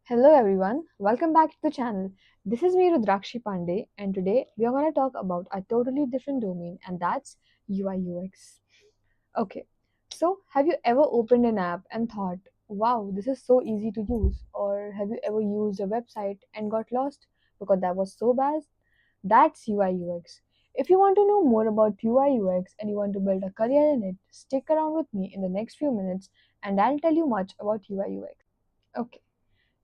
Hello everyone, welcome back to the channel. This is me Rudrakshi Pandey and today we are going to talk about a totally different domain and that's UI UX. Okay, so have you ever opened an app and thought, wow, this is so easy to use? Or have you ever used a website and got lost because that was so bad? That's UI UX. If you want to know more about UI UX and you want to build a career in it, stick around with me in the next few minutes and I'll tell you much about UI UX. Okay.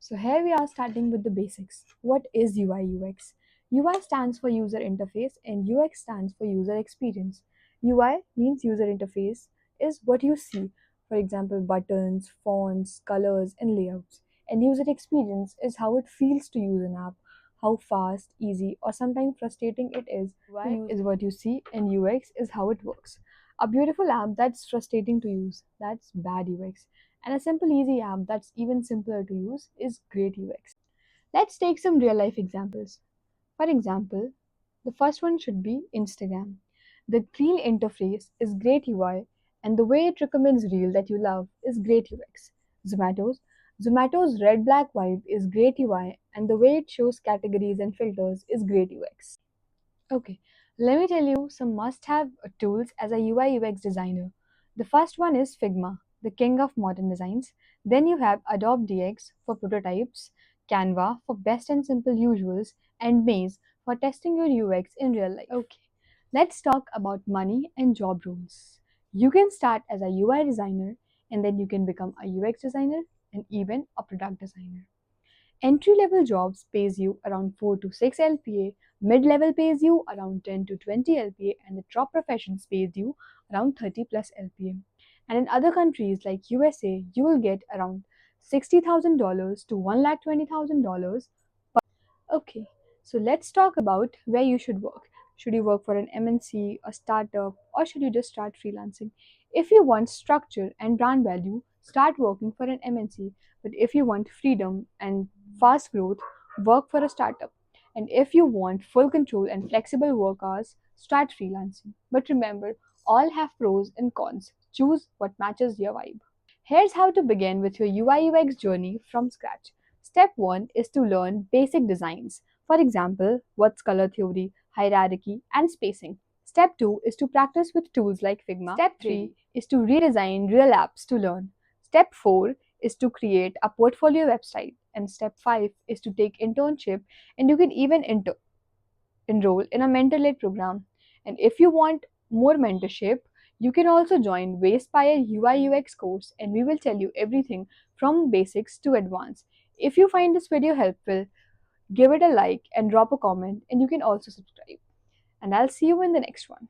So here we are starting with the basics. What is UI UX? UI stands for user interface and UX stands for user experience. UI means user interface is what you see, for example, buttons, fonts, colors, and layouts. And user experience is how it feels to use an app, how fast, easy, or sometimes frustrating it is. UI is what you see, and UX is how it works. A beautiful app that's frustrating to use, that's bad UX. And a simple, easy app that's even simpler to use is great UX. Let's take some real life examples. For example, the first one should be Instagram. The clean interface is great UI, and the way it recommends reel that you love is great UX. Zomato's red black vibe is great UI, and the way it shows categories and filters is great UX. Okay, let me tell you some must have tools as a UI UX designer. The first one is Figma, the king of modern designs. Then you have Adobe DX for prototypes, Canva for best and simple usuals, and Maze for testing your UX in real life. Okay, let's talk about money and job roles. You can start as a UI designer and then you can become a UX designer and even a product designer. Entry level jobs pays you around 4 to 6 LPA, mid level pays you around 10 to 20 LPA, and the top professions pays you around 30 plus LPA. And in other countries like USA, you will get around $60,000 to $120,000. Okay, so let's talk about where you should work. Should you work for an MNC, a startup, or should you just start freelancing? If you want structure and brand value, start working for an MNC. But if you want freedom and fast growth, work for a startup. And if you want full control and flexible work hours, start freelancing. But remember, all have pros and cons. Choose what matches your vibe. Here's how to begin with your UI UX journey from scratch. Step 1 is to learn basic designs. For example, what's color theory, hierarchy, and spacing. Step 2 is to practice with tools like Figma. Step 3 is to redesign real apps to learn. Step 4 is to create a portfolio website. And step 5 is to take internship and you can even enroll in a mentor-led program. And if you want more mentorship, you can also join Wayspire UI UX course and we will tell you everything from basics to advanced. If you find this video helpful, give it a like and drop a comment and you can also subscribe. And I'll see you in the next one.